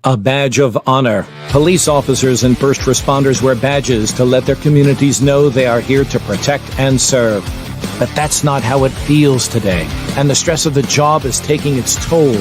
A badge of honor. Police officers and first responders wear badges to let their communities know they are here to protect and serve. But that's not how it feels today, and the stress of the job is taking its toll,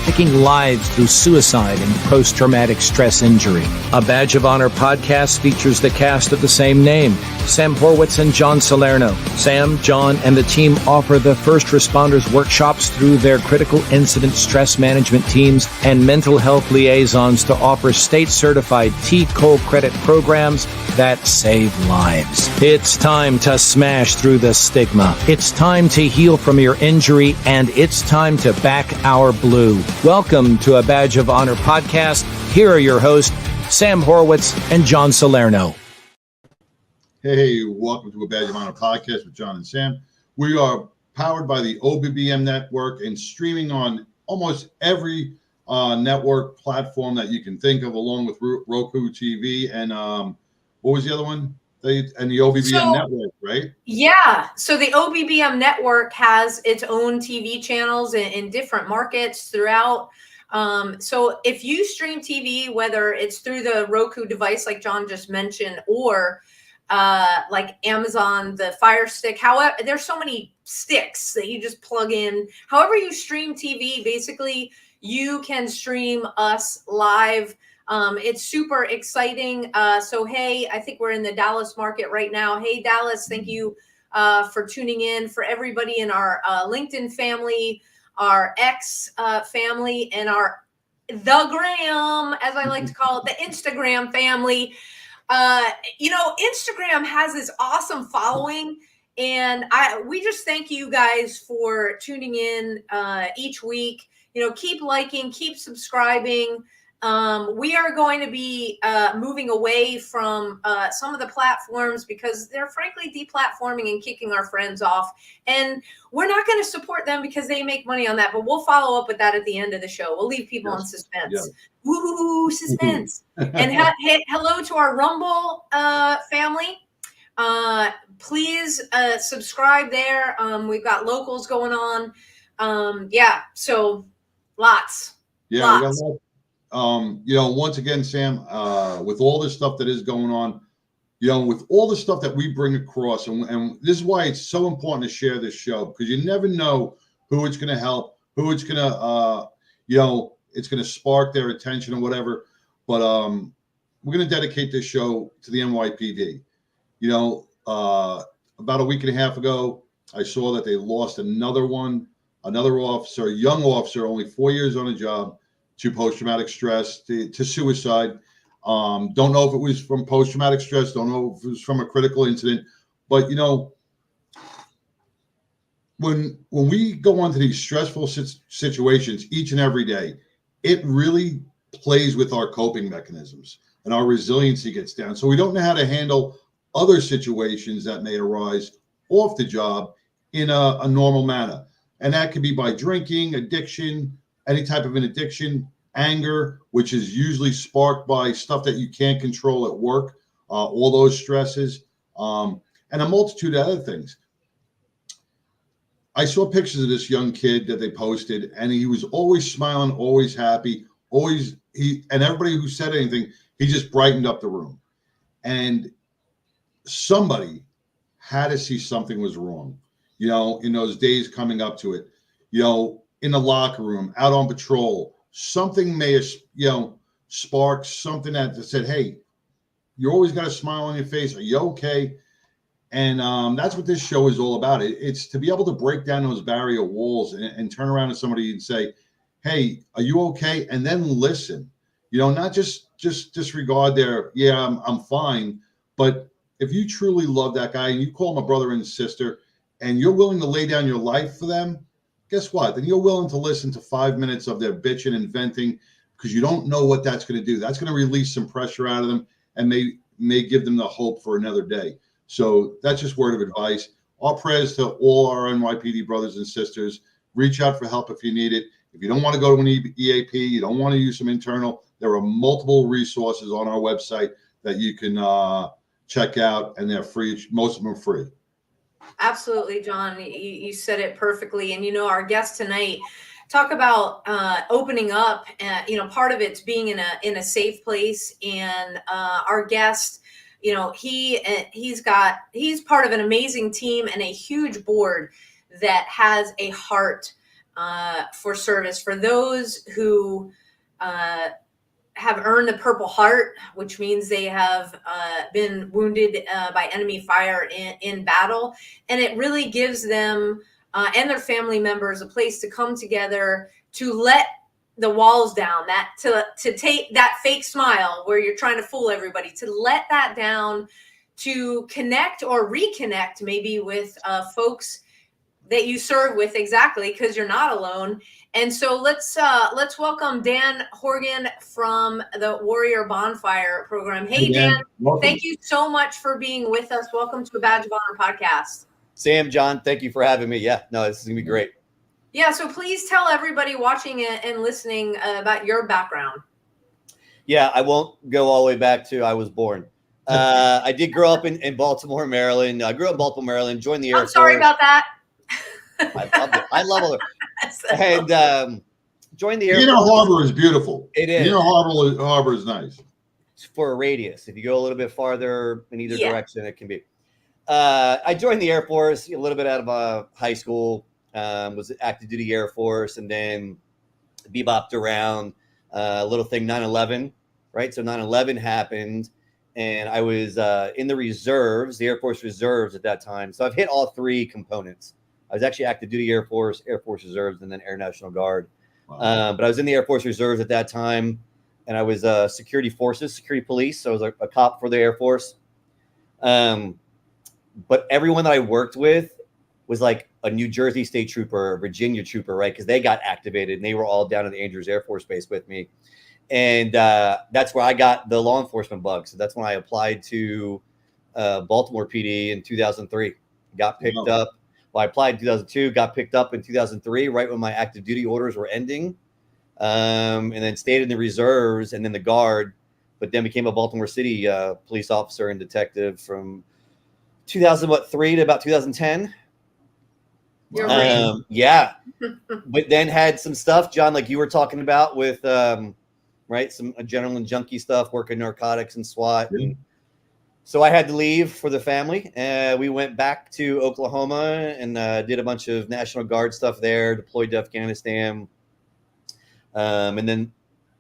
taking lives through suicide and post-traumatic stress injury. A Badge of Honor podcast features the cast of the same name, Sam Horwitz and John Salerno. Sam, John, and the team offer the first responders workshops through their critical incident stress management teams and mental health liaisons to offer state-certified T-COLE credit programs that save lives. It's time to smash through the stigma. It's time to heal from your injury, and it's time to back our blue. Welcome to A Badge of Honor podcast. Here are your hosts, Sam Horwitz and John Salerno. Hey, welcome to A Badge of Honor podcast with John and Sam. We are powered by the OBBM network and streaming on almost every network platform that you can think of, along with Roku TV and what was the other one? And the OBBM network, right? Yeah. So the OBBM network has its own TV channels in different markets throughout. So if you stream TV, whether it's through the Roku device, like John just mentioned, or like Amazon, the Fire Stick, however, there's so many sticks that you just plug in. However you stream TV, basically, you can stream us live. It's super exciting. So, hey, I think we're in the Dallas market right now. Hey, Dallas, thank you for tuning in. For everybody in our LinkedIn family, our X family, and the Gram, as I like to call it, the Instagram family. Instagram has this awesome following, and we just thank you guys for tuning in each week. Keep liking, keep subscribing. We are going to be moving away from some of the platforms because they're frankly deplatforming and kicking our friends off. And we're not going to support them because they make money on that. But we'll follow up with that at the end of the show. We'll leave people in suspense. Yeah. Woo, suspense. And hello to our Rumble family. Please subscribe there. We've got locals going on. So lots. Yeah, lots. We got once again, Sam, with all this stuff that is going on, with all the stuff that we bring across, and this is why it's so important to share this show, because you never know who it's going to help, who it's going to, it's going to spark their attention or whatever. But we're going to dedicate this show to the NYPD. About a week and a half ago, I saw that they lost another officer, a young officer, only 4 years on the job, to post-traumatic stress, to suicide. Don't know if it was from post-traumatic stress. Don't know if it was from a critical incident. But, when we go onto these stressful situations each and every day, it really plays with our coping mechanisms, and our resiliency gets down. So we don't know how to handle other situations that may arise off the job in a normal manner. And that could be by drinking, addiction, any type of an addiction, anger, which is usually sparked by stuff that you can't control at work, all those stresses, and a multitude of other things. I saw pictures of this young kid that they posted, and he was always smiling, always happy, and everybody who said anything, he just brightened up the room. And somebody had to see something was wrong, in those days coming up to it, in the locker room, out on patrol, something may have, sparked something that said, hey, you always got a smile on your face. Are you okay? And that's what this show is all about. It's to be able to break down those barrier walls and turn around to somebody and say, hey, are you okay? And then listen, not just disregard their, I'm fine. But if you truly love that guy and you call him a brother and sister and you're willing to lay down your life for them, guess what? Then you're willing to listen to 5 minutes of their bitching and venting, because you don't know what that's going to do. That's going to release some pressure out of them and may give them the hope for another day. So that's just word of advice. Our prayers to all our NYPD brothers and sisters. Reach out for help if you need it. If you don't want to go to an EAP, you don't want to use some internal, there are multiple resources on our website that you can check out, and they're free. Most of them are free. Absolutely, John. You said it perfectly. And our guest tonight talk about opening up. Part of it's being in a safe place, and our guest, he's part of an amazing team and a huge board that has a heart for service for those who have earned the Purple Heart, which means they have been wounded by enemy fire in battle. And it really gives them and their family members a place to come together, to let the walls down, to take that fake smile where you're trying to fool everybody, to let that down, to connect or reconnect maybe with folks that you serve with, exactly, because you're not alone. And so let's welcome Dan Horgan from the Warrior Bonfire program. Hey, Dan, thank you so much for being with us. Welcome to a Badge of Honor podcast. Sam, John, thank you for having me. Yeah, no, this is gonna be great. Yeah, so please tell everybody watching and listening about your background. Yeah, I won't go all the way back to I was born. I did grow up in Baltimore, Maryland. I grew up in Baltimore, Maryland, joined the Air Force. I'm sorry about that. I loved it. I love it. And joined the Air Force. Harbor is beautiful. It is. Harbor is nice. For a radius. If you go a little bit farther in either direction, it can be. I joined the Air Force a little bit out of high school, was active duty Air Force, and then bebopped around a little thing, 9/11, right? So 9/11 happened, and I was in the reserves, the Air Force Reserves at that time. So I've hit all three components. I was actually active duty Air Force Reserves, and then Air National Guard. Wow. But I was in the Air Force Reserves at that time, and I was security forces, security police. So I was a cop for the Air Force. But everyone that I worked with was like a New Jersey State Trooper, a Virginia Trooper, right? Because they got activated, and they were all down at the Andrews Air Force Base with me. And that's where I got the law enforcement bug. So that's when I applied to Baltimore PD in 2003. Got picked up. Well, I applied in 2002, got picked up in 2003, right when my active duty orders were ending, and then stayed in the reserves and then the Guard, but then became a Baltimore City police officer and detective from 2003 to about 2010. Yeah. But then had some stuff, John, like you were talking about with, right, some adrenaline junkie stuff, working narcotics and SWAT. And so I had to leave for the family. We went back to Oklahoma and did a bunch of National Guard stuff there, deployed to Afghanistan. And then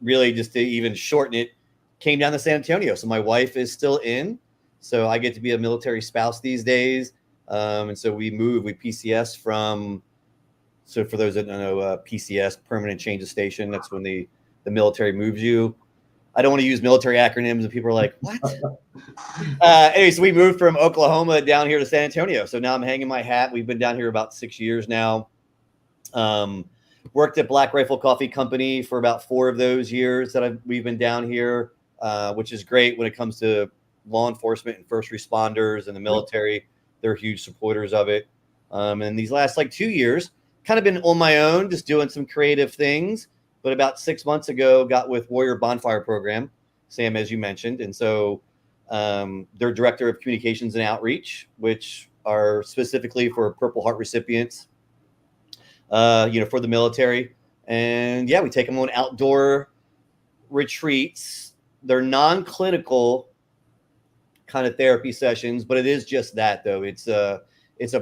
really just to even shorten it, came down to San Antonio. So my wife is still in. So I get to be a military spouse these days. And so we PCS from, so for those that don't know, PCS, permanent change of station. That's when the military moves you. I don't want to use military acronyms, and people are like, what? Anyway, so we moved from Oklahoma down here to San Antonio. So now I'm hanging my hat. We've been down here about 6 years now. Worked at Black Rifle Coffee Company for about 4 of those years that we've been down here, which is great when it comes to law enforcement and first responders and the military. They're huge supporters of it. And these last 2 years, kind of been on my own, just doing some creative things. But about 6 months ago, got with Warrior Bonfire program, Sam, as you mentioned. And so they're director of communications and outreach, which are specifically for Purple Heart recipients, for the military. And yeah, we take them on outdoor retreats. They're non-clinical kind of therapy sessions, but it is just that, though. It's a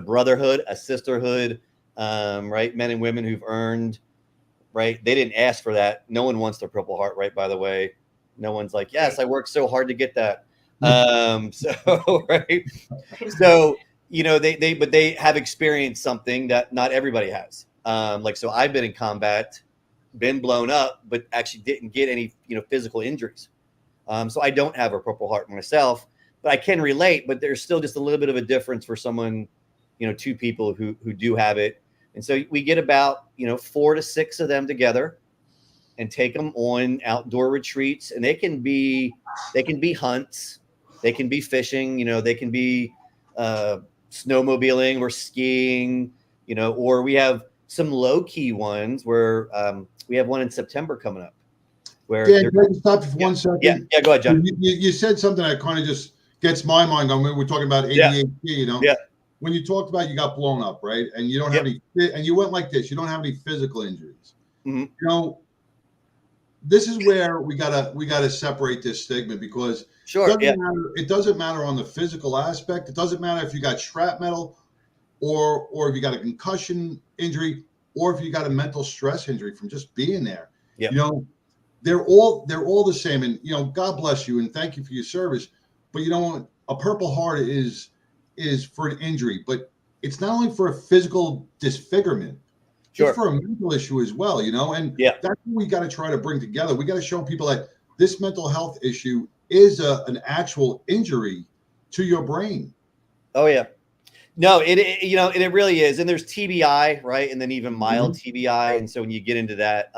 brotherhood, a sisterhood, right? Men and women who've earned, right? They didn't ask for that. No one wants their Purple Heart, right? By the way, no one's like, yes, I worked so hard to get that. So, right. So, they have experienced something that not everybody has. So I've been in combat, been blown up, but actually didn't get any, physical injuries. So I don't have a Purple Heart myself, but I can relate, but there's still just a little bit of a difference for someone, 2 people who do have it. And so we get about, 4 to 6 of them together and take them on outdoor retreats. And they can be hunts, they can be fishing, they can be snowmobiling or skiing, or we have some low key ones where we have one in September coming up. Where Dan, can I stop you for 1 second? Yeah, go ahead, John. You said something that kind of just gets my mind going. We're talking about ADHD, Yeah. when you talked about you got blown up, right? And you don't have any, and you went like this, you don't have any physical injuries. You know, this is where we gotta separate this stigma, because it doesn't matter on the physical aspect. It doesn't matter if you got shrapnel or if you got a concussion injury, or if you got a mental stress injury from just being there. You know, they're all the same. And, you know, God bless you and thank you for your service. But you know, a Purple Heart is for an injury, but it's not only for a physical disfigurement, it's for a mental issue as well, you know, and that's what we got to try to bring together. We got to show people that this mental health issue is an actual injury to your brain. Oh yeah. No, it really is. And there's TBI, right? And then even mild TBI. And so when you get into that,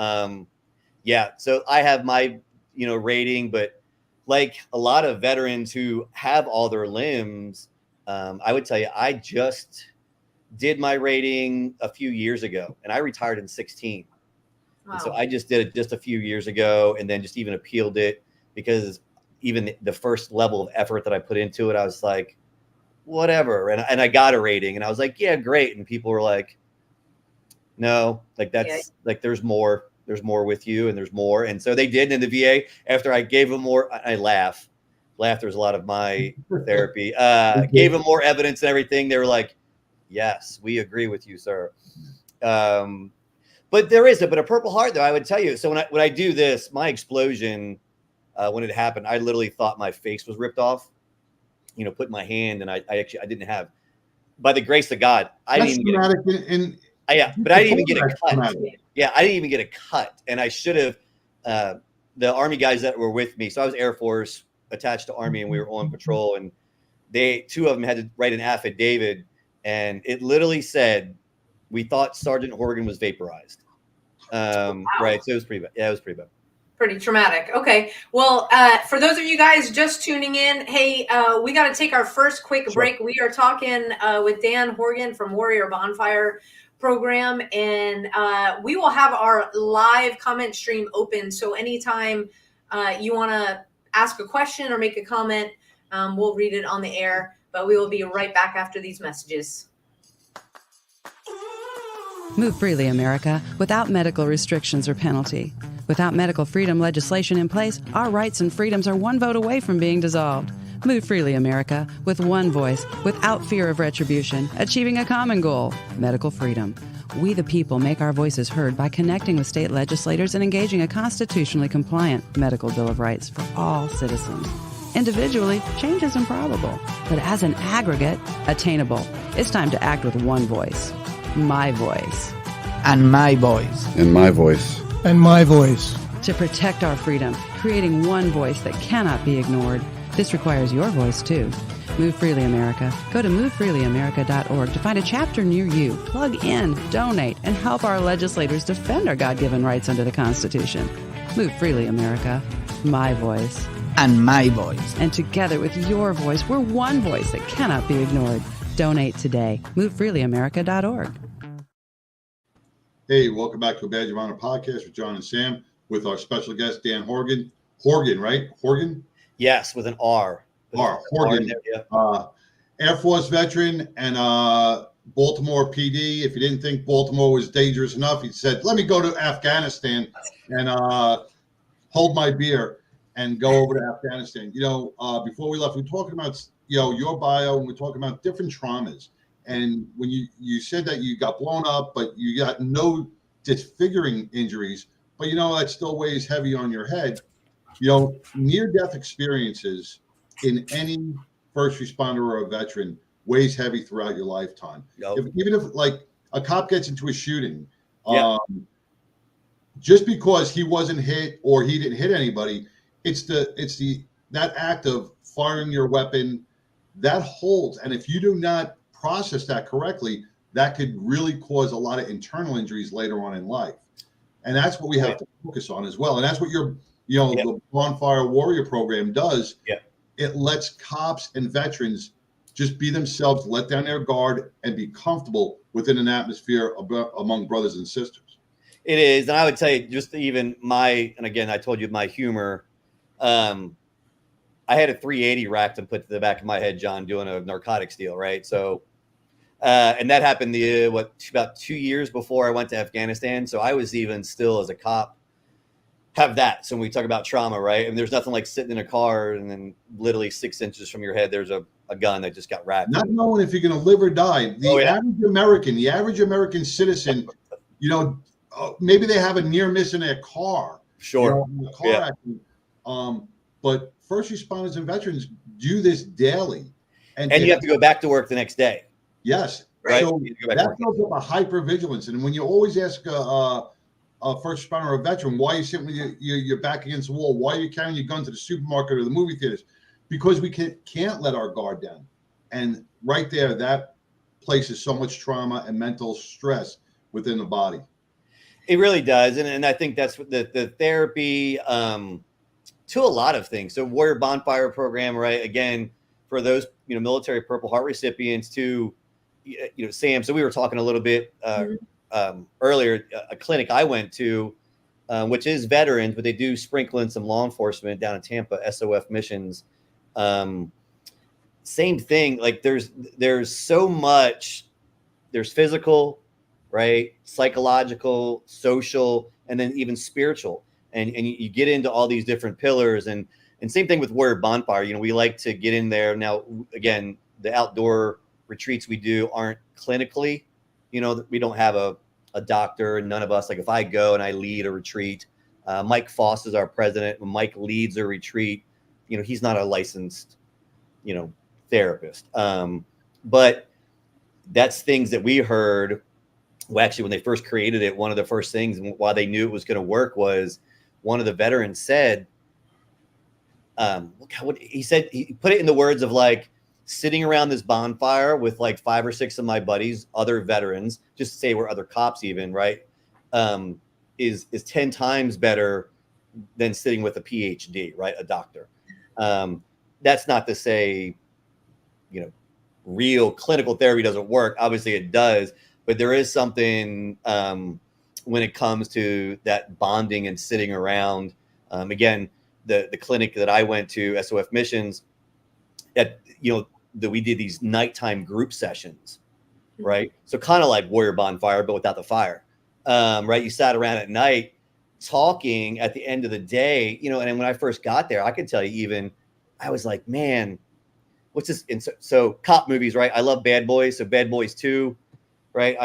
so I have my, rating, but like a lot of veterans who have all their limbs, I would tell you, I just did my rating a few years ago, and I retired in 16. Wow. And so I just did it just a few years ago, and then just even appealed it, because even the first level of effort that I put into it, I was like, whatever. And I got a rating, and I was like, yeah, great. And people were like, no, like that's like, there's more with you, and there's more. And so they did. And in the VA, after I gave them more, I laugh. There's a lot of my therapy, gave them more evidence and everything. They were like, yes, we agree with you, sir. But there is but a Purple Heart, though, I would tell you. So when I do this, my explosion, when it happened, I literally thought my face was ripped off, put my hand, and I didn't have, by the grace of God, I didn't even get a cut. Yeah, I didn't even get a cut. And I should have, the Army guys that were with me. So I was Air Force attached to Army, and we were on patrol, and two of them had to write an affidavit, and it literally said, we thought Sergeant Horgan was vaporized. Wow. Right. So it was pretty bad. Yeah, it was pretty bad. Pretty traumatic. Okay. Well, for those of you guys just tuning in, hey, we got to take our first quick break. We are talking with Dan Horgan from Warrior Bonfire program, and we will have our live comment stream open. So anytime you want to ask a question or make a comment, we'll read it on the air, but we will be right back after these messages. Move freely, America, without medical restrictions or penalty. Without medical freedom legislation in place, our rights and freedoms are one vote away from being dissolved. Move freely, America, with one voice, without fear of retribution, achieving a common goal, medical freedom. We the people make our voices heard by connecting with state legislators and engaging a constitutionally compliant medical bill of rights for all citizens. Individually, change is improbable, but as an aggregate, attainable. It's time to act with one voice. My voice. And my voice. And my voice. And my voice. To protect our freedom, creating one voice that cannot be ignored. This requires your voice, too. Move Freely America. Go to movefreelyamerica.org to find a chapter near you. Plug in, donate, and help our legislators defend our God-given rights under the Constitution. Move Freely America. My voice. And my voice. And together with your voice, we're one voice that cannot be ignored. Donate today. MoveFreelyAmerica.org. Hey, welcome back to a Badge of Honor podcast with John and Sam, with our special guest, Dan Horgan. Horgan, right? Horgan? Yes, with an R. Horgan. Air Force veteran and Baltimore PD. If you didn't think Baltimore was dangerous enough, he said, let me go to Afghanistan and hold my beer and go over to Afghanistan. Before we left, we were talking about, your bio, and we're talking about different traumas. And when you said that you got blown up, but you got no disfiguring injuries, but that still weighs heavy on your head. Near-death experiences in any first responder or a veteran weighs heavy throughout your lifetime. Yep. Even if like a cop gets into a shooting, just because he wasn't hit or he didn't hit anybody, it's that act of firing your weapon that holds. And if you do not process that correctly, that could really cause a lot of internal injuries later on in life. And that's what we have to focus on as well. And that's what the Bonfire Warrior program does. Yeah. It lets cops and veterans just be themselves, let down their guard, and be comfortable within an atmosphere among brothers and sisters. It is. And I would say just even and again, I told you my humor. I had a 380 racked and put to the back of my head, John, doing a narcotics deal, right? So And that happened about 2 years before I went to Afghanistan. So I was even still as a cop have that. So when we talk about trauma, right? And there's nothing like sitting in a car and then literally 6 inches from your head, there's a gun that just got wrapped. Not knowing if you're going to live or die. The average American citizen, maybe they have a near miss in their car. Sure. In a car accident. But first responders and veterans do this daily. And you have to go back to work the next day. Yes. Right. So that builds up a hypervigilance. And when you always ask a first responder or a veteran, why are you sitting with your back against the wall? Why are you carrying your gun to the supermarket or the movie theaters? Because we can't let our guard down. And right there, that places so much trauma and mental stress within the body. It really does. And I think that's what the therapy to a lot of things. So Warrior Bonfire program, right? Again, for those, military Purple Heart recipients to, Sam, so we were talking a little bit earlier, a clinic I went to, which is veterans, but they do sprinkle in some law enforcement down in Tampa, SOF missions. Same thing. Like there's so much, there's physical, right? Psychological, social, and then even spiritual. And you get into all these different pillars and same thing with Warrior Bonfire. We like to get in there. Now, again, the outdoor retreats we do aren't clinically, we don't have a doctor, and none of us, like if I go and I lead a retreat, Mike Foss is our president. When Mike leads a retreat, he's not a licensed, therapist. But that's things that we heard. Well, actually, when they first created it, one of the first things why they knew it was going to work was one of the veterans said, he said, he put it in the words of like sitting around this bonfire with like 5 or 6 of my buddies, other veterans, just to say we're other cops even, right? Is 10 times better than sitting with a PhD, right? A doctor. That's not to say, real clinical therapy doesn't work. Obviously it does, but there is something when it comes to that bonding and sitting around. Again, the clinic that I went to, SOF missions, that we did these nighttime group sessions, right? So kind of like Warrior Bonfire, but without the fire, right? You sat around at night talking at the end of the day, and when I first got there, I could tell you even, I was like, man, what's this? And so cop movies, right? I love Bad Boys. So Bad Boys 2, right?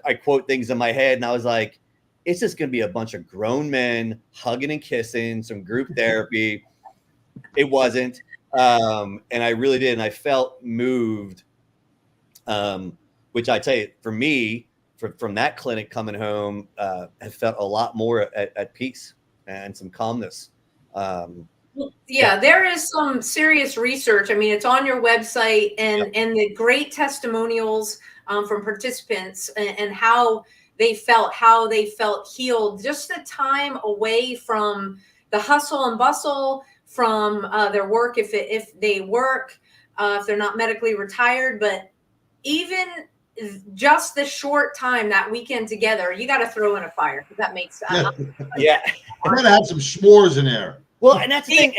I quote things in my head and I was like, it's just going to be a bunch of grown men hugging and kissing, some group therapy. It wasn't. And I really did. And I felt moved, which I tell you, for me, from that clinic coming home, I felt a lot more at peace and some calmness. Yeah, there is some serious research. I mean, it's on your website and the great testimonials from participants and how they felt healed. Just the time away from the hustle and bustle, from their work, if they work, if they're not medically retired, but even just the short time, that weekend together, you got to throw in a fire. If that makes sense. Yeah. I'm going to have some s'mores in there. Well, and that's the thing.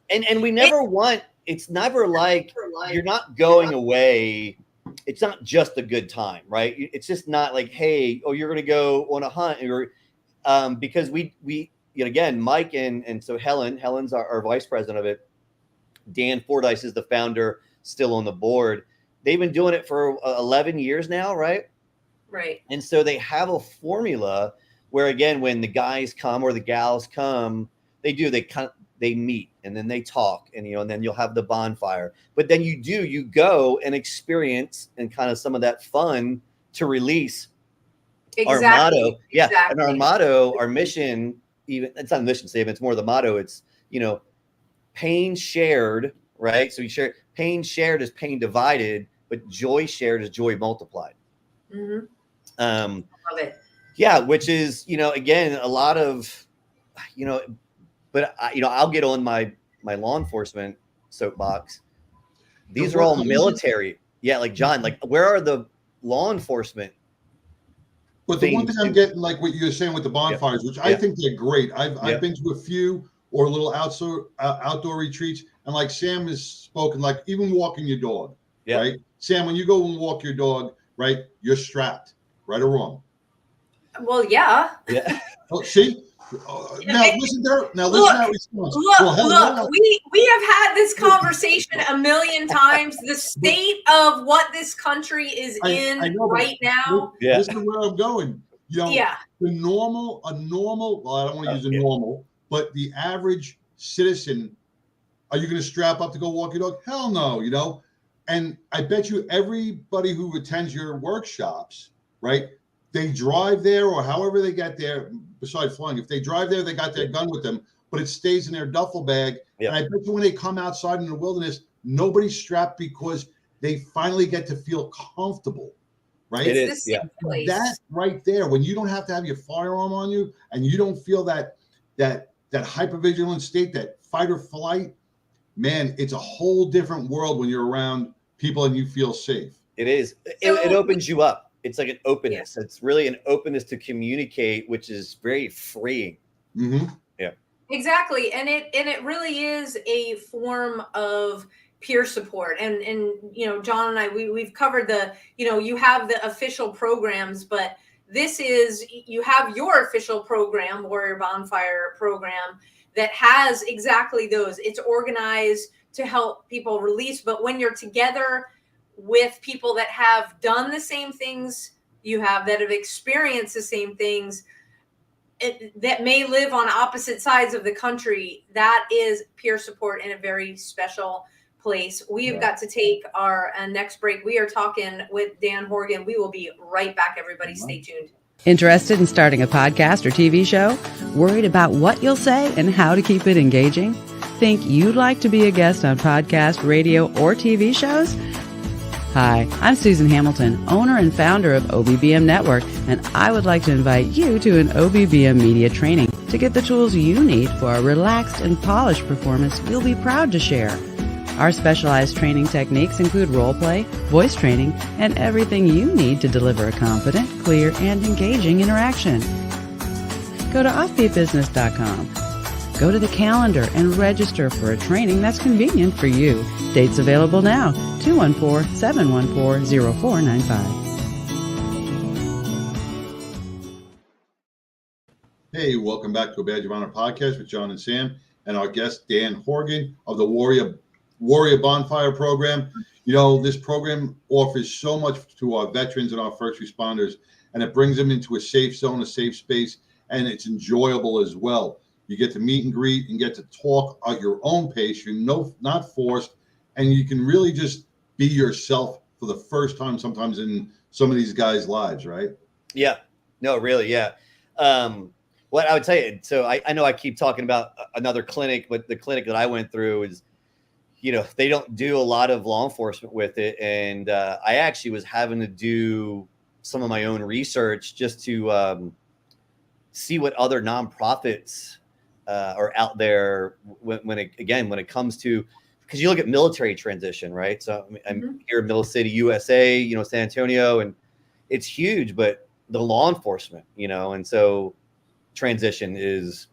And we never want, it's never like you're not going away. It's not just a good time, right? It's just not like, hey, you're going to go on a hunt, or because we again, Mike and so Helen's our vice president of it. Dan Fordyce is the founder, still on the board. They've been doing it for 11 years now, right? Right. And so they have a formula where, again, when the guys come or the gals come, they meet and then they talk and then you'll have the bonfire. But then you go and experience and kind of some of that fun to release. Exactly. Our motto. Yeah. Exactly. And our motto, our mission, even it's not a mission statement, it's more the motto. It's, pain shared, right? So you share, pain shared is pain divided, but joy shared is joy multiplied. Mm-hmm. Love it. Yeah. Which is, again, a lot of, but I'll get on my law enforcement soapbox. These are all military. Yeah. Like John, like where are the law enforcement? But the one thing I'm getting, like what you're saying with the bonfires, which I think they're great. I've been to a few or little outdoor retreats, and like Sam has spoken, like even walking your dog, Yeah. right? Sam, when you go and walk your dog, right, you're strapped, right or wrong? Well, yeah. Yeah. Oh, see? Now listen to that response. Well, Look, we have had this conversation a million times. The state of what this country is in right now. Yeah. This is where I'm going. You know, Yeah. a normal, well, I don't want to use a normal, but the average citizen, are you going to strap up to go walk your dog? Hell no, you know? And I bet you everybody who attends your workshops, right? They drive there or however they get there, besides flying. If they drive there, they got their gun with them, but it stays in their duffel bag. Yeah. And I bet you when they come outside in the wilderness, nobody's strapped because they finally get to feel comfortable, right? It is, yeah. That right there, when you don't have to have your firearm on you and you don't feel that hypervigilant state, that fight or flight, man, it's a whole different world when you're around people and you feel safe. It is. It opens you up. It's like an openness. Yeah. It's really an openness to communicate, which is very freeing. Mm-hmm. Yeah. Exactly. And it really is a form of peer support. And you know, John and I, we've covered you have the official programs, but you have your official program, Warrior Bonfire program, that has exactly those. It's organized to help people release, but when you're together with people that have done the same things that have experienced the same things, that may live on opposite sides of the country, that is peer support in a very special place. We have got to take our next break. We are talking with Dan Horgan. We will be right back, everybody. Stay tuned. Interested in starting a podcast or TV show? Worried about what you'll say and how to keep it engaging? Think you'd like to be a guest on podcast, radio, or TV shows? Hi, I'm Susan Hamilton, owner and founder of OBBM Network, and I would like to invite you to an OBBM media training to get the tools you need for a relaxed and polished performance you'll be proud to share. Our specialized training techniques include role play, voice training, and everything you need to deliver a confident, clear, and engaging interaction. Go to offbeatbusiness.com. Go to the calendar and register for a training that's convenient for you. Dates available now, 214-714-0495. Hey, welcome back to a Badge of Honor podcast with John and Sam and our guest, Dan Horgan of the Warrior Bonfire program. You know, this program offers so much to our veterans and our first responders, and it brings them into a safe zone, a safe space, and it's enjoyable as well. You get to meet and greet and get to talk at your own pace. You're not forced, and you can really just be yourself for the first time sometimes in some of these guys' lives, right? Yeah. No, really, yeah. What I would tell you, so I know I keep talking about another clinic, but the clinic that I went through is, you know, they don't do a lot of law enforcement with it. And I actually was having to do some of my own research just to see what other nonprofits are out there when it comes to, because you look at military transition, right? So I'm here in Middle City, USA, you know, San Antonio, and it's huge, but the law enforcement, you know, and so transition is,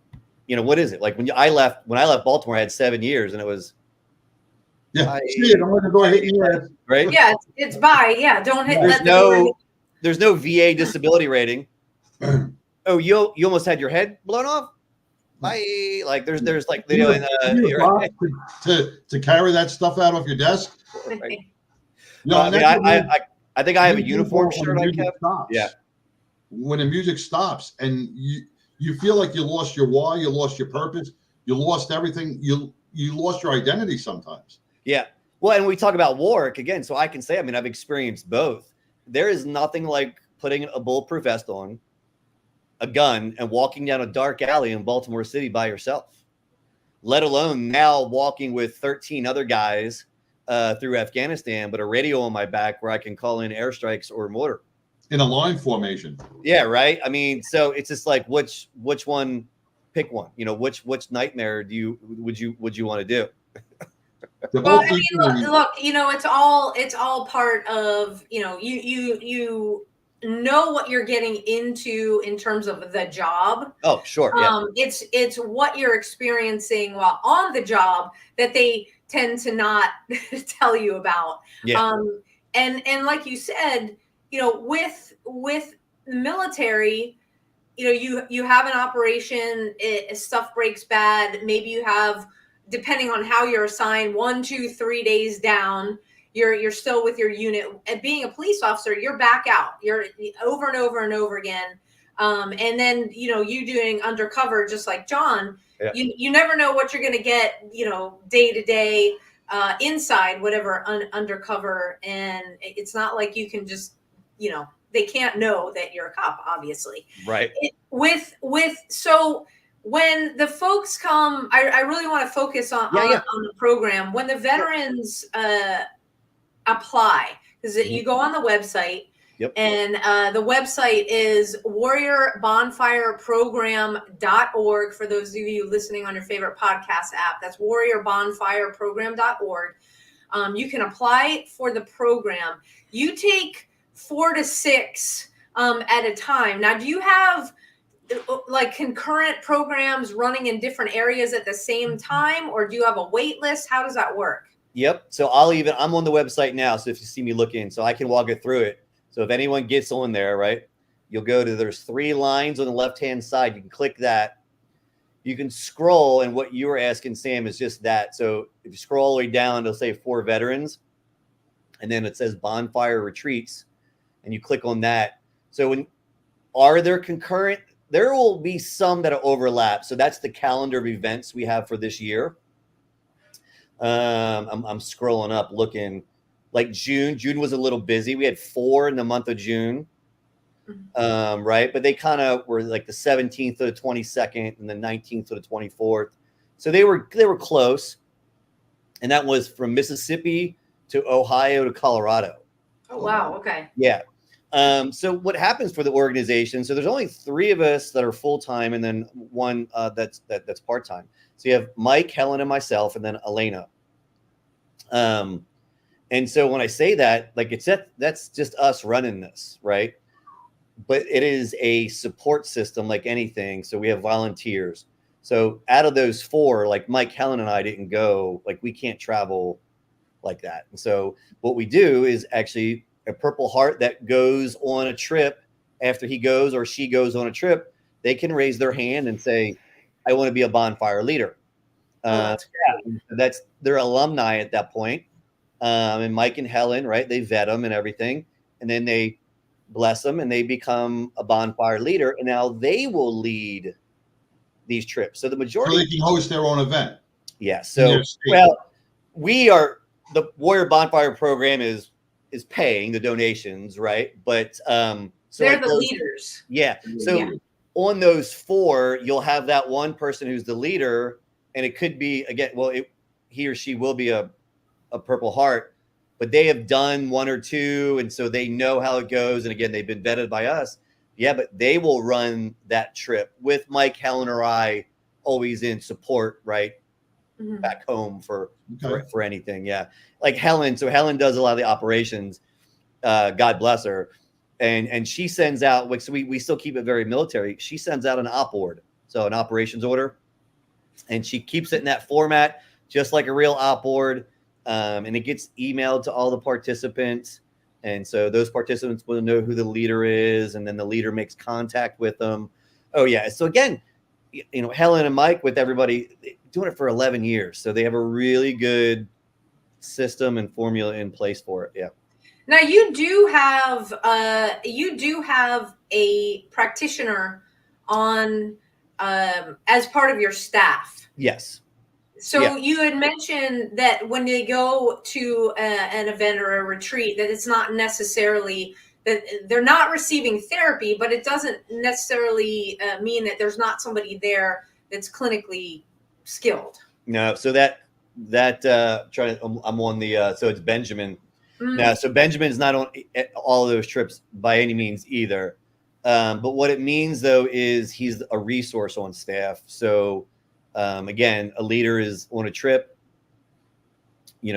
you know, what is it? Like when I left Baltimore, I had 7 years, and it was, I'm going to go ahead and right? Yeah, it's bye. Yeah, don't hit. There's no VA disability rating. Oh, you almost had your head blown off. Bye. Like there's like to carry that stuff out of your desk. Right. No, I think I have a uniform shirt I kept. Yeah. When the music stops and you feel like you lost your why, you lost your purpose, you lost everything, you lost your identity sometimes. Yeah. Well, and we talk about work again, so I can say, I mean, I've experienced both. There is nothing like putting a bulletproof vest on, a gun, and walking down a dark alley in Baltimore City by yourself, let alone now walking with 13 other guys through Afghanistan, but a radio on my back where I can call in airstrikes or mortar. In a line formation. Yeah, right. I mean, so it's just like which one, pick one. You know, which nightmare would you want to do? Well, I mean, look, you know, it's all part of, you know, know what you're getting into in terms of the job. Oh, sure. Yeah. It's what you're experiencing while on the job that they tend to not tell you about. Yeah. And like you said, with the military, you have an operation, stuff breaks bad. Maybe you have, depending on how you're assigned, 1, 2, 3 days down. You're still with your unit. And being a police officer, you're back out. You're over and over and over again. And then you doing undercover, just like John. Yeah. You never know what you're going to get. Day to day, inside whatever undercover, and it's not like you can just they can't know that you're a cop, obviously. Right. So when the folks come, I really want to focus on the program. When the veterans apply, because you go on the website. Yep. And the website is warriorbonfireprogram.org. For those of you listening on your favorite podcast app, that's warriorbonfireprogram.org. You can apply for the program. You take 4 to 6 at a time. Now, do you have like concurrent programs running in different areas at the same time, or do you have a wait list? How does that work? Yep. So I'm on the website now. So if you see me looking, so I can walk it through it. So if anyone gets on there, right, you'll go to, there's 3 lines on the left-hand side. You can click that. You can scroll, and what you were asking, Sam, is just that. So if you scroll all the way down, it'll say for veterans, and then it says Bonfire Retreats, and you click on that. So are there concurrent? There will be some that overlap. So that's the calendar of events we have for this year. I'm scrolling up, looking. Like June was a little busy. We had 4 in the month of June, right? But they kind of were like the 17th to the 22nd and the 19th to the 24th. So they were close. And that was from Mississippi to Ohio to Colorado. Oh, wow. Okay. Yeah. So what happens for the organization? So there's only 3 of us that are full-time, and then 1 that's part-time. So you have Mike, Helen, and myself, and then Elena. And so when I say that, like that's just us running this, right? But it is a support system like anything. So we have volunteers. So out of those 4, like Mike, Helen, and I didn't go, like we can't travel like that. And so what we do is actually a Purple Heart that goes on a trip after he goes or she goes on a trip, they can raise their hand and say, I want to be a bonfire leader. That's their alumni at that point. And Mike and Helen, right? They vet them and everything. And then they bless them and they become a bonfire leader. And now they will lead these trips. So the majority. So they can host their own event. Yeah. So, well, the Warrior Bonfire program is paying the donations, right? But so they're like the leaders. Yeah. So on those 4, you'll have that one person who's the leader. And it could be, again, well, he or she will be a Purple Heart, but they have done 1 or 2. And so they know how it goes. And again, they've been vetted by us. Yeah, but they will run that trip with Mike, Helen, or I always in support, right? Mm-hmm. Back home for anything. Yeah. Like Helen. So Helen does a lot of the operations. God bless her. And she sends out, like, so we still keep it very military. She sends out an op order. So an operations order. And she keeps it in that format, just like a real op board. And it gets emailed to all the participants. And so those participants will know who the leader is. And then the leader makes contact with them. Oh, yeah. So again, Helen and Mike with everybody doing it for 11 years. So they have a really good system and formula in place for it. Yeah. Now you do have a practitioner on as part of your staff. Yes. So you had mentioned that when they go to an event or a retreat, that it's not necessarily that they're not receiving therapy, but it doesn't necessarily mean that there's not somebody there that's clinically skilled. No. So I'm on the, so it's Benjamin. Mm-hmm. Now, so Benjamin's not on all of those trips by any means either. But what it means though, is he's a resource on staff. So, again, a leader is on a trip,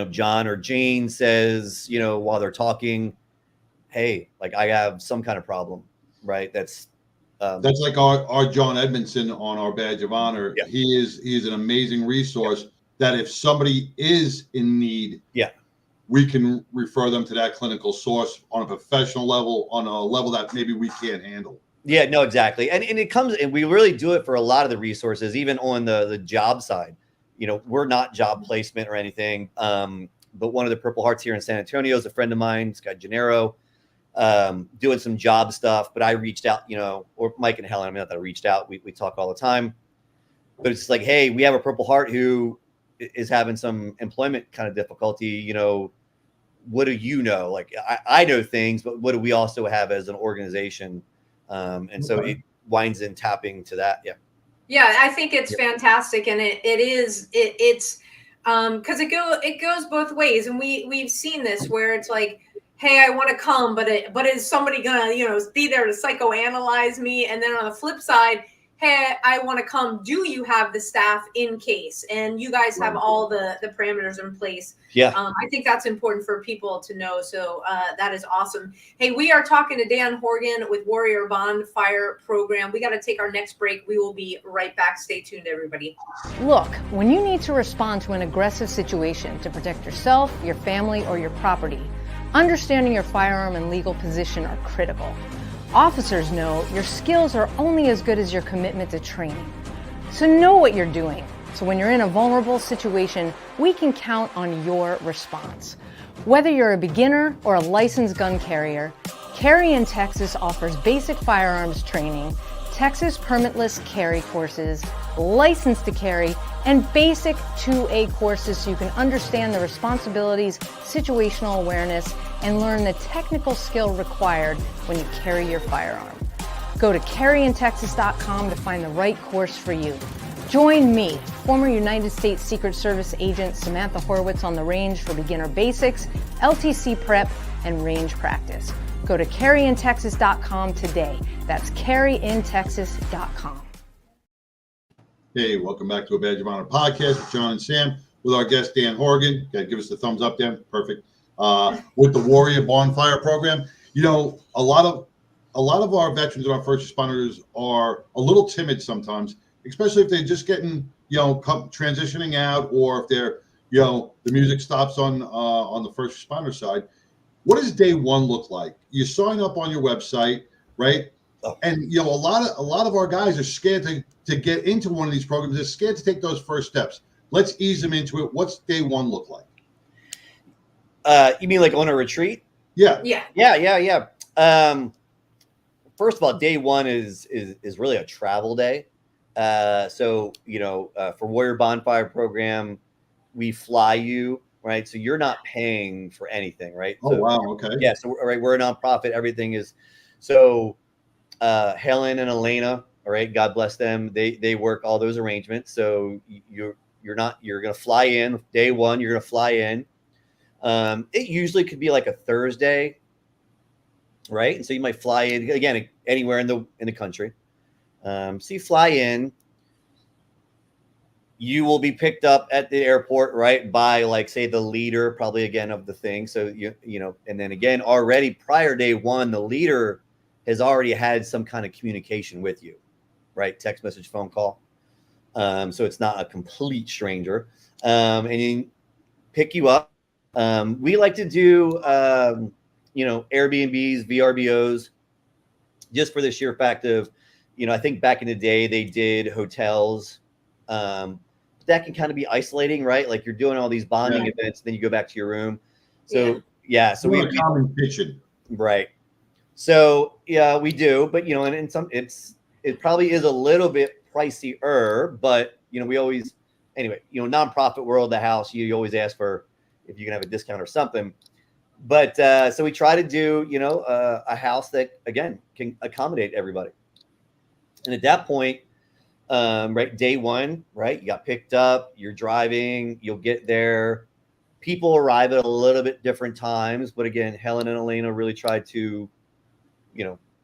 John or Jane says, while they're talking, hey, like I have some kind of problem, right? That's like our John Edmondson on our badge of honor. Yeah. He is an amazing resource that if somebody is in need, we can refer them to that clinical source on a professional level, on a level that maybe we can't handle. Yeah, no, exactly. And it comes, and we really do it for a lot of the resources, even on the job side. You know, we're not job placement or anything. But one of the Purple Hearts here in San Antonio is a friend of mine. It's got Gennaro, doing some job stuff. But I reached out, you know, or Mike and Helen, I mean, not that I reached out. We talk all the time. But it's like, hey, we have a Purple Heart who is having some employment kind of difficulty. You know, what do you know? Like, I know things, but what do we also have as an organization? And so it winds in tapping to that. Yeah, I think it's fantastic, and it's because it goes both ways, and we've seen this where it's like, hey, I want to come, but is somebody gonna be there to psychoanalyze me? And then on the flip side, hey, I want to come. Do you have the staff in case? And you guys have all the parameters in place. Yeah. I think that's important for people to know. So that is awesome. Hey, we are talking to Dan Horgan with Warrior Bonfire Program. We got to take our next break. We will be right back. Stay tuned, everybody. Look, when you need to respond to an aggressive situation to protect yourself, your family, or your property, understanding your firearm and legal position are critical. Officers know your skills are only as good as your commitment to training. So know what you're doing. So when you're in a vulnerable situation, we can count on your response. Whether you're a beginner or a licensed gun carrier, Carry in Texas offers basic firearms training, Texas permitless carry courses, license to carry, and basic 2A courses so you can understand the responsibilities, situational awareness, and learn the technical skill required when you carry your firearm. Go to carryintexas.com to find the right course for you. Join me, former United States Secret Service agent Samantha Horwitz, on the range for beginner basics, LTC prep, and range practice. Go to carryintexas.com today. That's carryintexas.com. Hey, welcome back to a Badge of Honor podcast with John and Sam, with our guest Dan Horgan. Give us the thumbs up, Dan. Perfect. With the Warrior Bonfire Program. You know, a lot of our veterans and our first responders are a little timid sometimes, especially if they're just getting, transitioning out, or if they're, the music stops on the first responder side. What does day one look like? You sign up on your website, right? Oh. And a lot of our guys are scared to get into one of these programs. They're scared to take those first steps. Let's ease them into it. What's day one look like? You mean like on a retreat? Yeah. First of all, day one is really a travel day. So for Warrior Bonfire Program, we fly you, right? So you're not paying for anything, right? Oh, so, wow. Okay. Yeah. So right, we're a nonprofit. Everything is so. Helen and Elena, all right, God bless them. They work all those arrangements. So you're going to fly in day one. You're going to fly in. It usually could be like a Thursday, right? And so you might fly in again anywhere in the country. So you fly in. You will be picked up at the airport, right, by like say the leader, probably again of the thing. So and then again already prior day one, the leader has already had some kind of communication with you, right? Text message, phone call. So it's not a complete stranger. And you pick you up. We like to do, Airbnbs, VRBOs, just for the sheer fact of, I think back in the day they did hotels. That can kind of be isolating, right? Like you're doing all these bonding events, then you go back to your room. So so we common kitchen, right? So yeah, we do, but and in some it probably is a little bit pricier, but we always nonprofit world, the house, you always ask for if you can have a discount or something. But so we try to do a house that again can accommodate everybody. And at that point, right, day one, right, you got picked up, you're driving, you'll get there. People arrive at a little bit different times, but again, Helen and Elena really tried to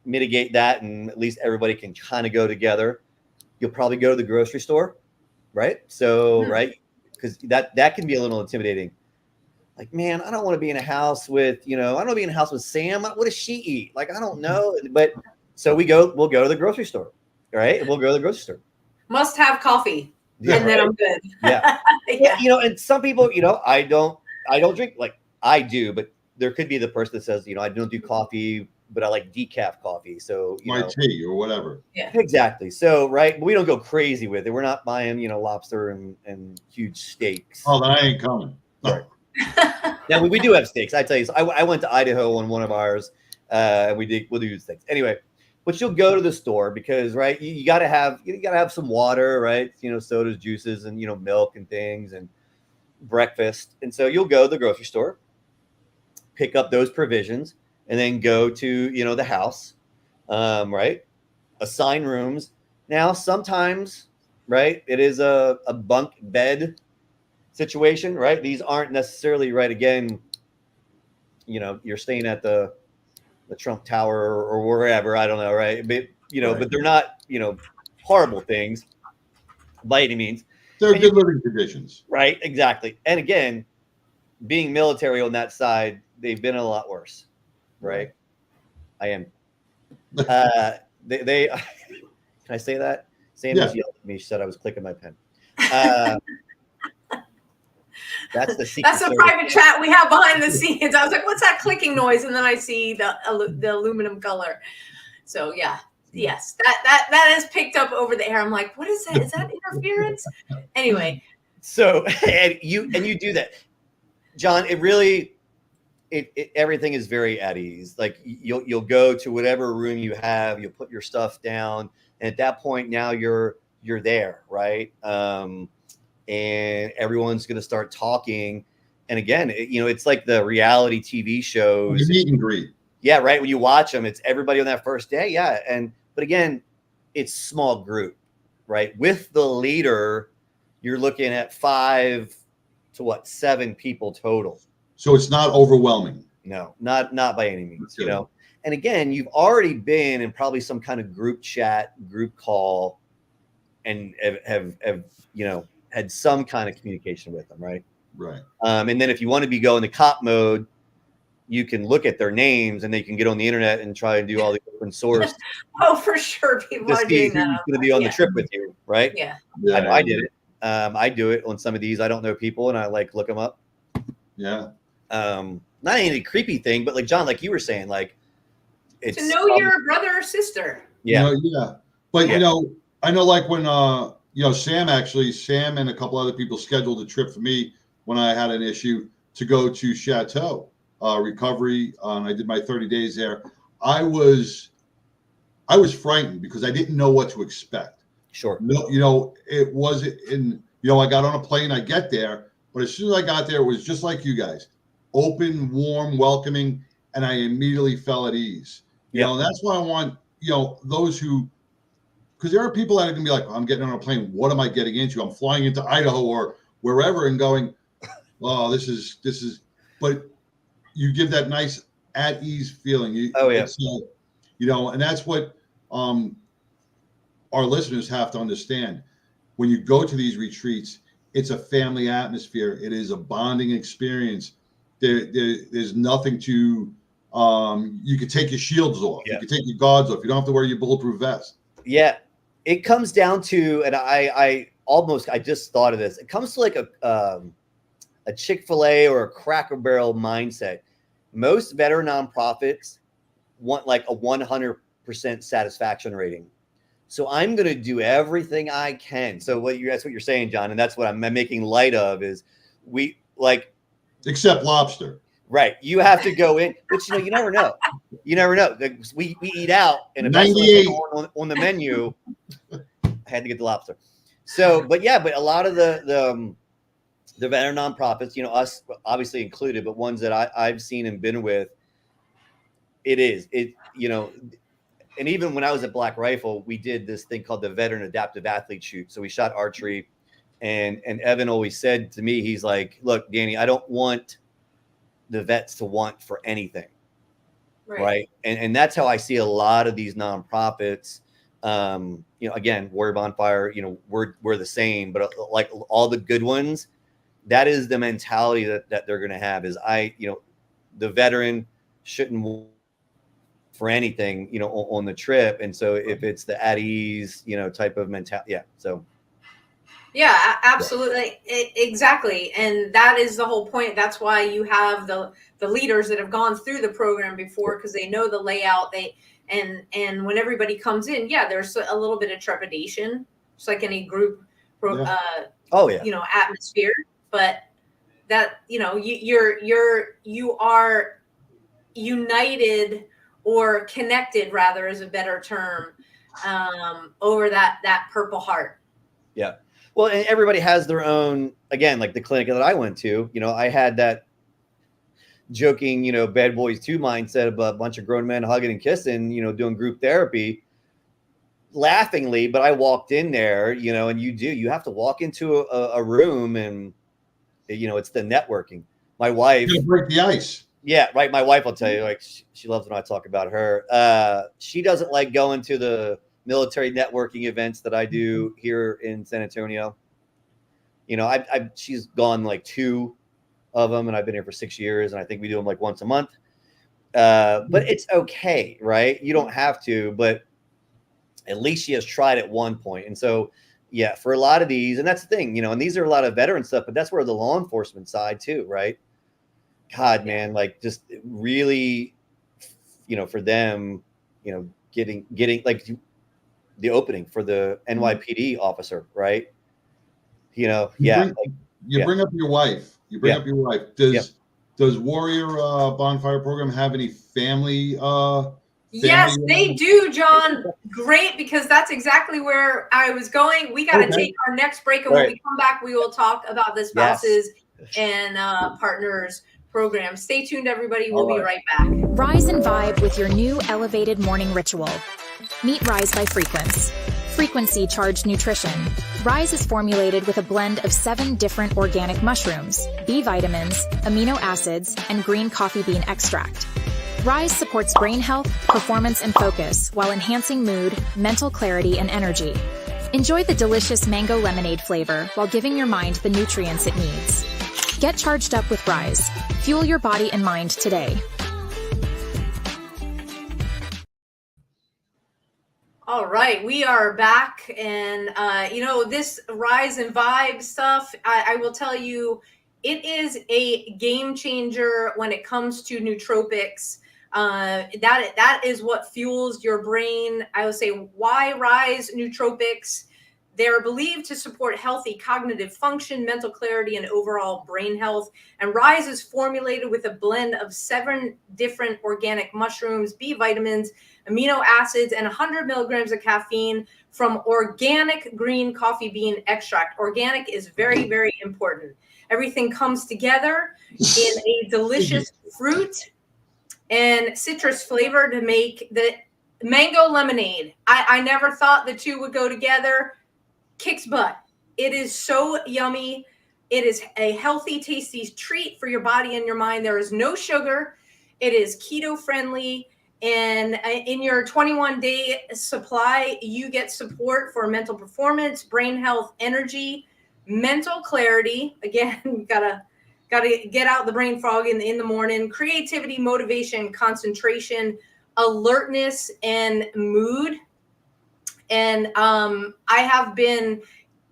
mitigate that, and at least everybody can kind of go together. You'll probably go to the grocery store, right? So, right, because that can be a little intimidating. like, man, I don't want to be in a house with, I don't want to be in a house with Sam. What does she eat? Like, I don't know. But so we'll go to the grocery store, right? We'll go to the grocery store. Must have coffee. Yeah, and then I'm good. Yeah. Yeah. And some people, I don't drink, like I do, but there could be the person that says, I don't do coffee, but I like decaf coffee. So, my tea or whatever. Yeah. Exactly. So, right. But we don't go crazy with it. We're not buying, lobster and huge steaks. Oh, then I ain't coming. No. Right. Now we do have steaks. I tell you, so I went to Idaho on one of ours, and we'll do steaks. Anyway, but you'll go to the store because, right, you gotta have some water, right? Sodas, juices, and milk and things and breakfast. And so you'll go to the grocery store, pick up those provisions, and then go to the house, right? Assign rooms. Now sometimes, right, it is a bunk bed situation, right? These aren't necessarily, right, again, you're staying at the Trump Tower or wherever, I don't know, right? But Right. but they're not horrible things by any means. They're good living conditions. Right, exactly. And again, being military on that side, they've been a lot worse, right? I am. They can I say that? Sam just yelled at me. She said I was clicking my pen. That's the secret. That's a private chat we have behind the scenes. I was like, "What's that clicking noise?" And then I see the aluminum color. So yeah, yes, that is picked up over the air. I'm like, "What is that? Is that interference?" Anyway. So and you do that, John. It really, everything is very at ease. Like you'll go to whatever room you have. You'll put your stuff down, and at that point, now you're there, right? And everyone's going to start talking. And again, it's like the reality TV shows. Meet and greet. Yeah, right. When you watch them, it's everybody on that first day. Yeah. But again, it's small group, right? With the leader, you're looking at 5 to 7 people total. So it's not overwhelming. No, not by any means, And again, you've already been in probably some kind of group chat, group call, and have had some kind of communication with them, right? Right. And then if you want to go into cop mode, you can look at their names and they can get on the internet and try and do all the open source. Oh, for sure, people are doing that. Who's going to be on the trip with you, right? Yeah. I did it. I do it on some of these. I don't know people, and I look them up. Yeah. Not any creepy thing, but like John, like you were saying, like it's to know your brother or sister. Yeah. Yeah. But I know like when Sam and a couple other people scheduled a trip for me when I had an issue to go to Chateau recovery. I did my 30 days there. I was frightened because I didn't know what to expect. Sure. No, it wasn't in, I got on a plane, I get there, but as soon as I got there, it was just like you guys, open, warm, welcoming, and I immediately felt at ease. And that's why I want, those who, because there are people that are going to be like, I'm getting on a plane. What am I getting into? I'm flying into Idaho or wherever and going, oh, this is, but you give that nice at ease feeling. And that's what our listeners have to understand. When you go to these retreats, it's a family atmosphere. It is a bonding experience. There's nothing to, you can take your shields off. You can take your guards off. You don't have to wear your bulletproof vest. Yeah. It comes down to, and I just thought of this. It comes to like a Chick-fil-A or a Cracker Barrel mindset. Most veteran nonprofits want like a 100% satisfaction rating. So I'm going to do everything I can. So that's what you're saying, John, and that's what I'm making light of is we like. Except lobster. Right. You have to go in, which, you never know. You never know. We eat out, and if that's on the menu, I had to get the lobster. So, but a lot of the veteran nonprofits, us obviously included, but ones that I've seen and been with, and even when I was at Black Rifle, we did this thing called the Veteran Adaptive Athlete Shoot. So we shot archery, and Evan always said to me, he's like, look, Danny, I don't want the vets to want for anything. Right. And that's how I see a lot of these nonprofits. Again, Warrior Bonfire, we're the same, but like all the good ones, that is the mentality that they're going to have is the veteran shouldn't for anything, on the trip. And so if it's the at ease, type of mentality. Yeah. So. Yeah, absolutely. Exactly. And that is the whole point. That's why you have the leaders that have gone through the program before, because they know the layout. And when everybody comes in, there's a little bit of trepidation, just like any group, atmosphere. But that, you are united, or connected rather is a better term, over that Purple Heart. Yeah. Well, and everybody has their own, again, like the clinic that I went to, I had that joking, bad boys 2 mindset of a bunch of grown men hugging and kissing, doing group therapy laughingly. But I walked in there, and you have to walk into a room and, it's the networking. My wife. You break the ice. Yeah, right. My wife will tell you, like, she loves when I talk about her. She doesn't like going to the military networking events that I do here in San Antonio. She's gone like 2 of them, and I've been here for 6 years, and I think we do them like once a month. But it's okay, right? You don't have to, but at least she has tried at one point. And so, yeah, for a lot of these, and that's the thing, and these are a lot of veteran stuff, but that's where the law enforcement side too, right? God, man, like just really, for them, getting like the opening for the NYPD officer, right? You bring up your wife. Does Warrior Bonfire program have any family? Yes, they do, John. Great, because that's exactly where I was going. We got to take our next break, and when we come back, we will talk about the spouses and partners program. Stay tuned, everybody. We'll be right back. Rise and vibe with your new elevated morning ritual. Meet Rise by Frequence. Frequency charged nutrition. Rise is formulated with a blend of 7 different organic mushrooms, B vitamins, amino acids, and green coffee bean extract. Rise supports brain health, performance, and focus while enhancing mood, mental clarity, and energy. Enjoy the delicious mango lemonade flavor while giving your mind the nutrients it needs. Get charged up with Rise. Fuel your body and mind today. All right, we are back. And, this Rise and Vibe stuff, I will tell you, it is a game changer when it comes to nootropics. That is what fuels your brain. I would say, why Rise nootropics? They're believed to support healthy cognitive function, mental clarity, and overall brain health. And Rise is formulated with a blend of 7 different organic mushrooms, B vitamins, amino acids, and 100 milligrams of caffeine from organic green coffee bean extract. Organic is very, very important. Everything comes together in a delicious fruit and citrus flavor to make the mango lemonade. I never thought the two would go together. Kicks butt. It is so yummy. It is a healthy, tasty treat for your body and your mind. There is no sugar. It is keto friendly. And in your 21-day supply, you get support for mental performance, brain health, energy, mental clarity. Again, gotta get out the brain fog in the morning. Creativity, motivation, concentration, alertness, and mood. And I have been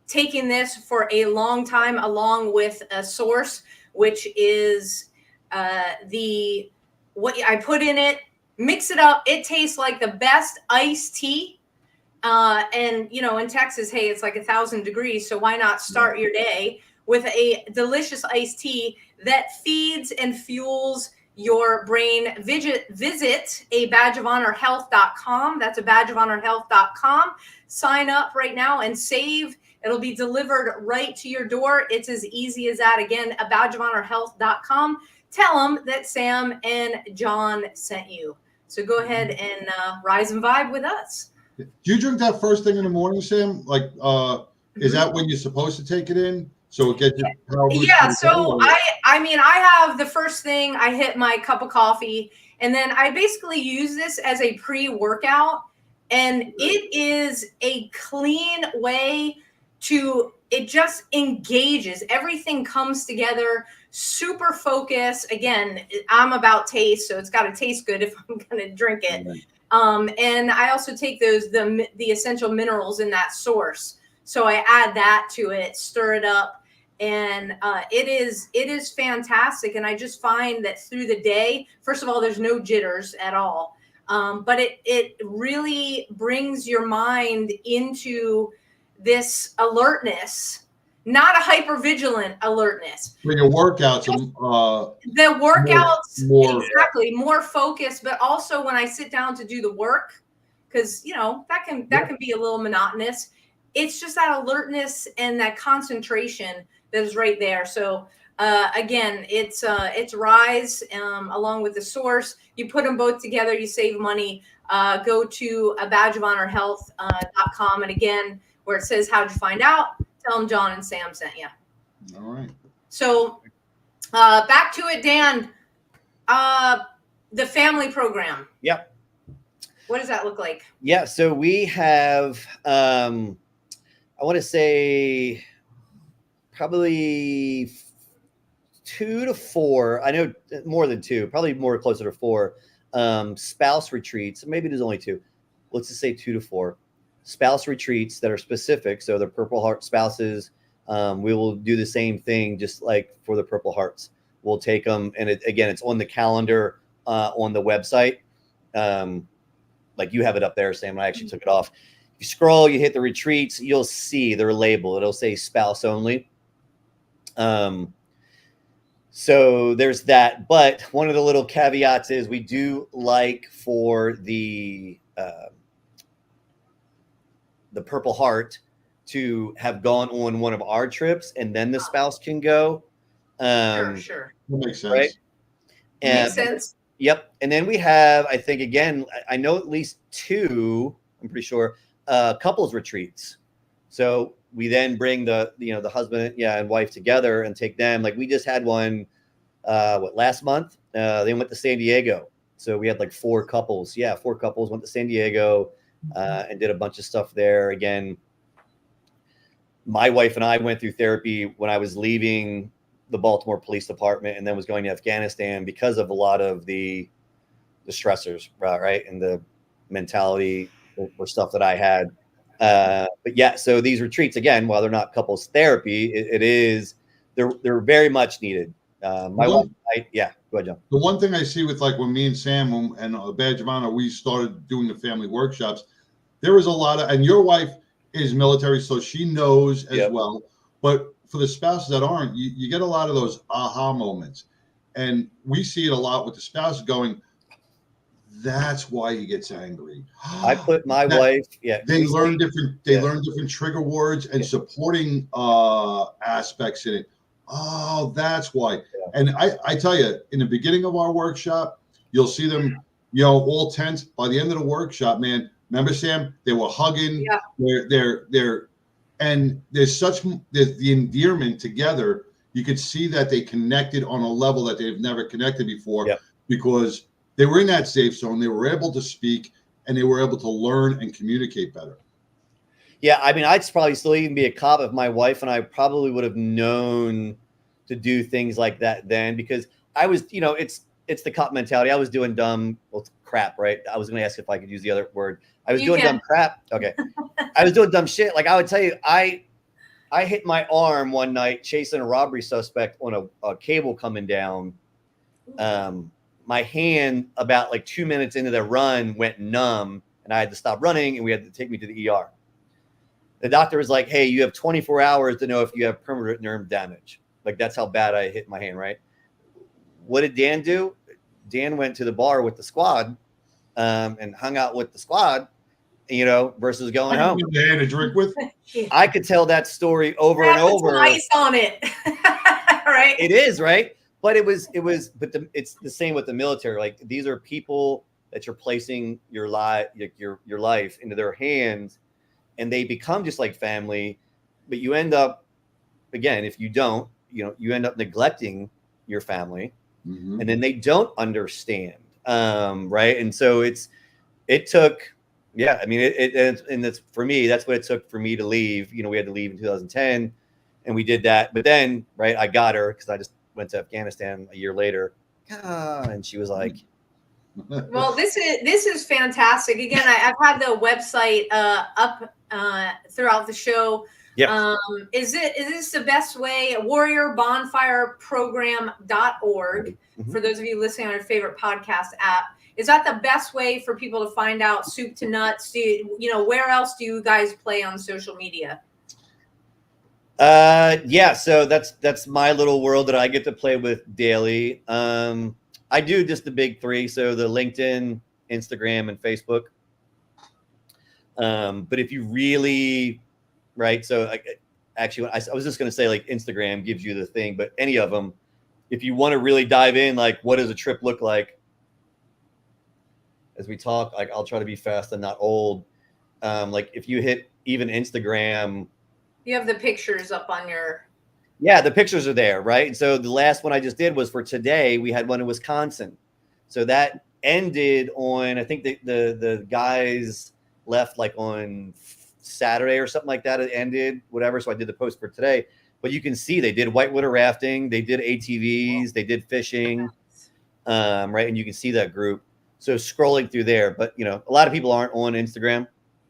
taking this for a long time, along with a source, which is what I put in it. Mix it up. It tastes like the best iced tea. And in Texas, hey, it's like 1,000 degrees. So why not start your day with a delicious iced tea that feeds and fuels your brain? Visit a badgeofhonorhealth.com. That's a badgeofhonorhealth.com. Sign up right now and save. It'll be delivered right to your door. It's as easy as that. Again, a badgeofhonorhealth.com. Tell them that Sam and John sent you. So go ahead and rise and vibe with us. Do you drink that first thing in the morning, Sam? Like, is that when you're supposed to take it in? So it gets yeah. So I have the first thing, I hit my cup of coffee, and then I basically use this as a pre-workout, and it is a clean way it just engages. Everything comes together, super focused. Again, I'm about taste, so it's got to taste good if I'm going to drink it. And I also take the essential minerals in that source. So I add that to it, stir it up, and it is fantastic. And I just find that through the day, first of all, there's no jitters at all. But it really brings your mind into this alertness, not a hypervigilant alertness. When your workouts, the workouts, more exactly, more focused, but also when I sit down to do the work, because that can be a little monotonous. It's just that alertness and that concentration that is right there. So again, it's Rise along with the source. You put them both together, you save money. Go to a badgeofhonorhealth.com, and again, where it says how'd you find out, tell them John and Sam sent you. All right. So back to it, Dan. The family program. Yep. What does that look like? Yeah. So we have, I want to say probably 2 to 4. I know more than 2, probably more closer to 4 spouse retreats. Maybe there's only 2. Let's just say 2 to 4 spouse retreats that are specific. So the Purple Heart spouses, we will do the same thing, just like for the Purple Hearts. We'll take them, and it's on the calendar on the website. Like you have it up there, Sam. I actually took it off. If you scroll, you hit the retreats, you'll see their label. It'll say spouse only. So there's that. But one of the little caveats is we do like for the Purple Heart to have gone on one of our trips, and then the spouse can go. Sure. That makes sense. Right? And, Makes sense. Yep. And then we have, I think, again, I know at least 2, I'm pretty sure, couples retreats. So we then bring the husband and wife together and take them. Like we just had one, last month? They went to San Diego. So we had like 4 couples. Yeah, 4 couples went to San Diego and did a bunch of stuff there. Again, my wife and I went through therapy when I was leaving the Baltimore Police Department and then was going to Afghanistan because of a lot of the stressors, right? And the mentality or stuff that I had. But yeah, so these retreats, again, while they're not couples therapy, they're very much needed. My wife, go ahead, John. The one thing I see with like when me and Sam and Badge of Honor, we started doing the family workshops, there was a lot of, and your wife is military, so she knows as well. But for the spouses that aren't, you get a lot of those aha moments. And we see it a lot with the spouses going, that's why he gets angry. I put my wife, They learn different trigger words and supporting aspects in it. Oh, that's why. Yeah. And I tell you, in the beginning of our workshop, you'll see them, all tense. By the end of the workshop, man, remember Sam? They were hugging. Yeah. They're and there's the endearment together. You could see that they connected on a level that they've never connected before because they were in that safe zone. They were able to speak and they were able to learn and communicate better. Yeah, I mean, I'd probably still even be a cop if my wife and I probably would have known to do things like that then, because I was, it's the cop mentality. I was doing dumb crap, right? I was going to ask if I could use the other word. I was doing dumb crap. Okay. I was doing dumb shit. Like I would tell you, I hit my arm one night chasing a robbery suspect on a cable coming down. My hand about like 2 minutes into the run went numb and I had to stop running and we had to take me to the ER. The doctor was like, hey, you have 24 hours to know if you have permanent nerve damage. Like that's how bad I hit my hand, right? What did Dan do? Dan went to the bar with the squad and hung out with the squad, versus going home. They had a drink with. I could tell that story over and over. Ice on it, right? It is, right? But it's the same with the military. Like these are people that you're placing your life into their hands, and they become just like family. But you end up, again, if you don't, you end up neglecting your family, and then they don't understand, right? And so it took Yeah, I mean, and that's for me. That's what it took for me to leave. You know, we had to leave in 2010, and we did that. But then, right, I got her because I just went to Afghanistan a year later, and she was like, Well, this is fantastic. Again, I've had the website up throughout the show. Yeah. Is this the best way? warriorbonfireprogram.org. For those of you listening on your favorite podcast app, is that the best way for people to find out soup to nuts? Where else do you guys play on social media? Yeah, so that's my little world that I get to play with daily. I do just the big three, so the LinkedIn, Instagram, and Facebook. But if you really, right, so actually, I was just going to say like Instagram gives you the thing, but any of them, if you want to really dive in, like what does a trip look like? As we talk, like I'll try to be fast and not old. Like if you hit even Instagram, You have the pictures up on your. yeah, the pictures are there, right? So the last one I just did was for today. We had one in Wisconsin, so that ended on, I think the guys left like on Saturday or something like that. It ended, whatever. So I did the post for today. But you can see they did whitewater rafting, they did ATVs, they did fishing, right? And you can see that group. So scrolling through there, but a lot of people aren't on Instagram.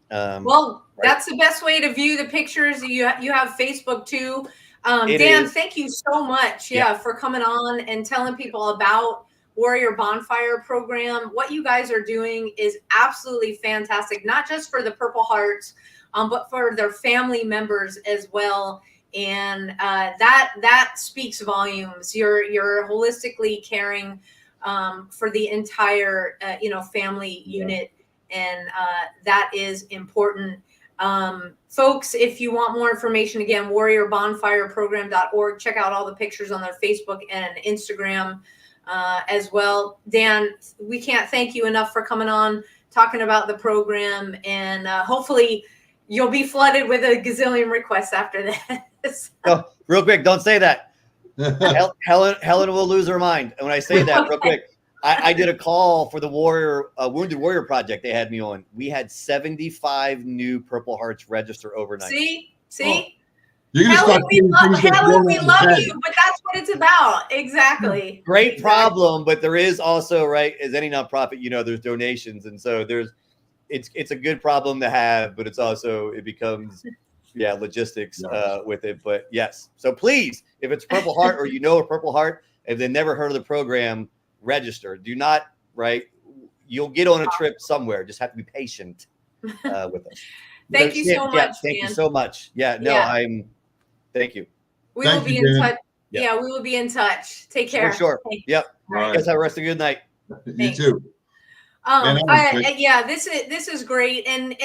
Well, right. That's the best way to view the pictures. You have Facebook too. It Dan, is. thank you so much. Yeah. For coming on and telling people about Warrior Bonfire program. What you guys are doing is absolutely fantastic, not just for the Purple Hearts, but for their family members as well. And that speaks volumes. You're holistically caring for the entire family unit, and that is important. Folks, if you want more information, again, warriorbonfireprogram.org. Check out all the pictures on their Facebook and Instagram as well. Dan, we can't thank you enough for coming on, talking about the program, and hopefully you'll be flooded with a gazillion requests after this. No, real quick, don't say that. Helen will lose her mind. And when I say that, real quick, I did a call for the Wounded Warrior Project they had me on. We had 75 new Purple Hearts register overnight. See? Oh. You're Helen, we love you, but that's what it's about. Exactly. Great problem, but there is also, right, as any nonprofit, there's donations. And so it's a good problem to have, but it's also, it becomes, logistics with it. But yes. So please, if it's Purple Heart or a Purple Heart, if they've never heard of the program, register. Do not, right? You'll get on a trip somewhere. Just have to be patient with us. Thank you so much. Thank you so much. Thank you. We will be in touch. Yeah, we will be in touch. Take care. For sure. Yep. Right. You guys have a rest of a good night. You too. This is great, and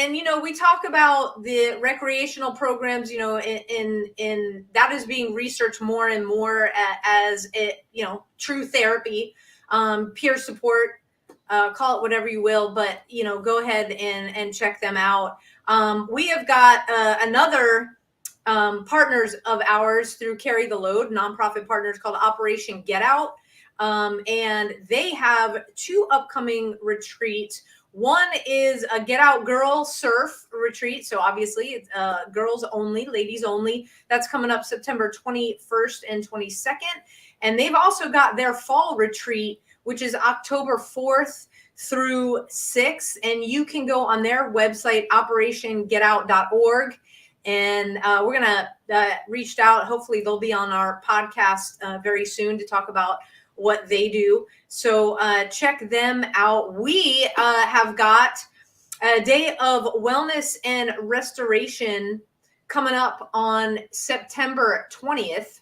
we talk about the recreational programs, in that is being researched more and more as it, true therapy, peer support, call it whatever you will, but go ahead and check them out. We have got another partners of ours through Carry the Load, nonprofit partners, called Operation Get Out. And they have 2 upcoming retreats. One is a Get Out Girl Surf retreat. So obviously it's girls only, ladies only. That's coming up September 21st and 22nd. And they've also got their fall retreat, which is October 4th through 6th. And you can go on their website, operationgetout.org. And we're going to reach out. Hopefully they'll be on our podcast very soon to talk about what they do. So check them out. We have got a day of wellness and restoration coming up on September 20th.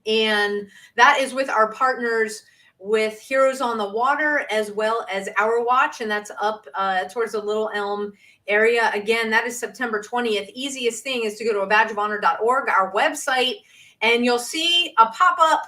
And that is with our partners with Heroes on the Water as well as Our Watch. And that's up towards the Little Elm area. Again, that is September 20th. Easiest thing is to go to abadgeofhonor.org, our website, and you'll see a pop-up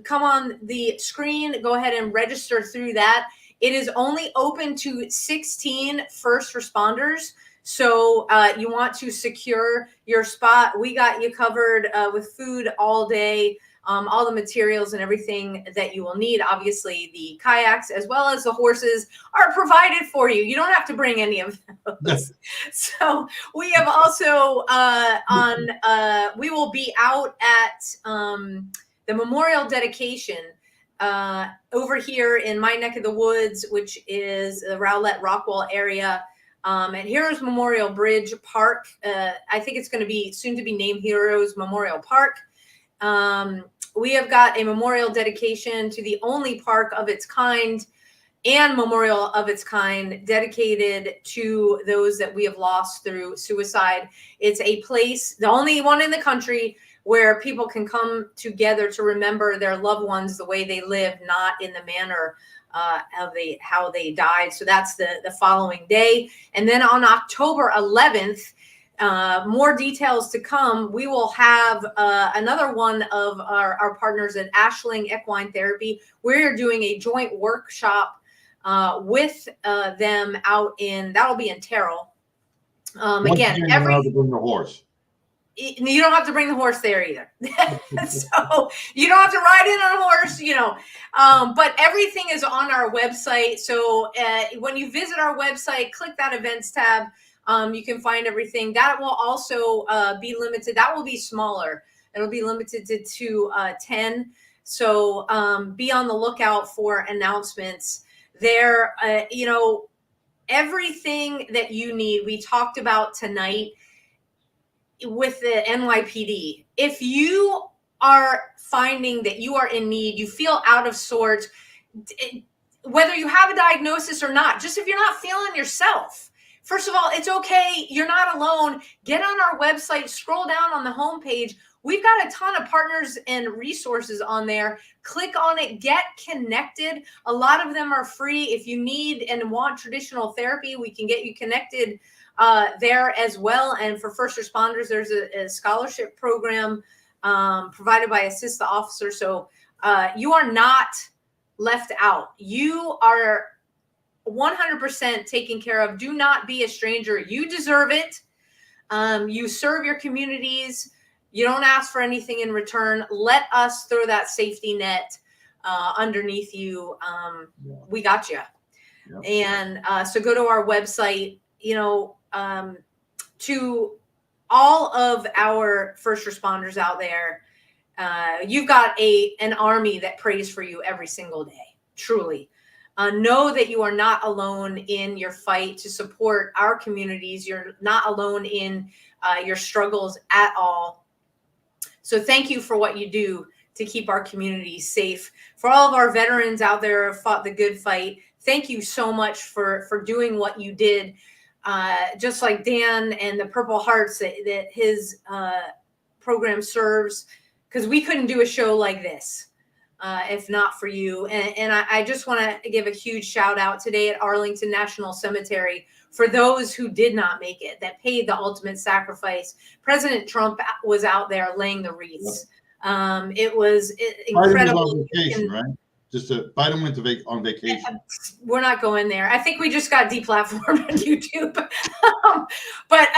come on the screen. Go ahead and register through that. It is only open to 16 first responders. So you want to secure your spot. We got you covered with food all day. all the materials and everything that you will need. Obviously, the kayaks as well as the horses are provided for you. You don't have to bring any of those. So we have also we will be out at the memorial dedication over here in my neck of the woods, which is the Rowlett Rockwall area. At Heroes Memorial Bridge Park. I think it's going to be soon to be named Heroes Memorial Park. We have got a memorial dedication to the only park of its kind and memorial of its kind dedicated to those that we have lost through suicide. It's a place, the only one in the country, where people can come together to remember their loved ones the way they live, not in the manner how they died. So that's the following day. And then on October 11th, more details to come. We will have another one of our partners at Ashling Equine Therapy. We're doing a joint workshop with them out in, that'll be in Terrell. Again, bring the horse. You don't have to bring the horse there either. So you don't have to ride in on a horse, but everything is on our website. So when you visit our website, click that events tab. You can find everything. That will also be limited. That will be smaller. It'll be limited to 10. So be on the lookout for announcements there. Everything that you need, we talked about tonight with the NYPD. If you are finding that you are in need, you feel out of sorts, whether you have a diagnosis or not, just if you're not feeling yourself, first of all, it's okay. You're not alone. Get on our website, scroll down on the homepage. We've got a ton of partners and resources on there. Click on it, get connected. A lot of them are free. If you need and want traditional therapy, we can get you connected there as well. And for first responders, there's a scholarship program provided by Assist the Officer. So you are not left out. You are 100% taken care of. Do not be a stranger. You deserve it. You serve your communities. You don't ask for anything in return. Let us throw that safety net underneath you. We got you. Yep. And so go to our website, to all of our first responders out there. You've got an army that prays for you every single day, truly. Know that you are not alone in your fight to support our communities. You're not alone in your struggles at all. So thank you for what you do to keep our communities safe. For all of our veterans out there who have fought the good fight, thank you so much for doing what you did. Just like Dan and the Purple Hearts that his program serves, because we couldn't do a show like this if not for you. And I just want to give a huge shout out today at Arlington National Cemetery for those who did not make it, that paid the ultimate sacrifice. President Trump was out there laying the wreaths. It was incredible. Biden was on vacation, right? Biden went on vacation. We're not going there. I think we just got deplatformed on YouTube. But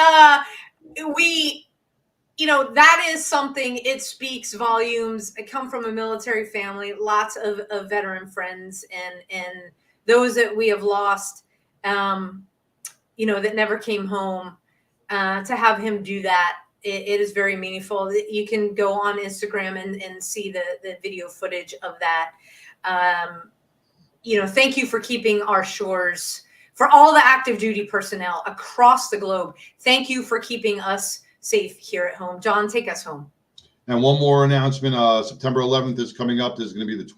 that is something, it speaks volumes. I come from a military family, lots of veteran friends and those that we have lost, that never came home, to have him do that. It is very meaningful. You can go on Instagram and see the video footage of that. Thank you for keeping our shores, for all the active duty personnel across the globe. Thank you for keeping us safe here at home. John, take us home. And one more announcement. September 11th is coming up. This is going to be the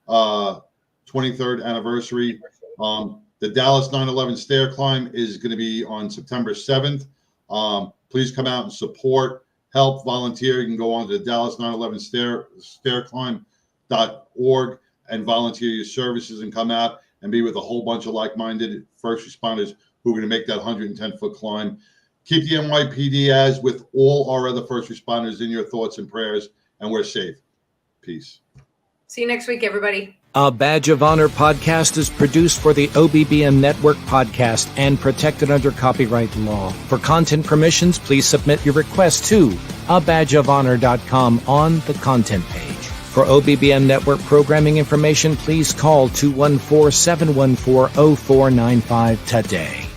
23rd anniversary. The Dallas 9/11 stair climb is going to be on September 7th. Please come out and support, help, volunteer. You can go on to the Dallas 9/11 stairclimb.org and volunteer your services and come out and be with a whole bunch of like-minded first responders who are going to make that 110-foot climb. Keep the NYPD, as with all our other first responders, in your thoughts and prayers, and we're safe. Peace. See you next week, everybody. A Badge of Honor podcast is produced for the OBBM Network podcast and protected under copyright law. For content permissions, please submit your request to abadgeofhonor.com on the content page. For OBBM network programming information, please call 214-714-0495 today.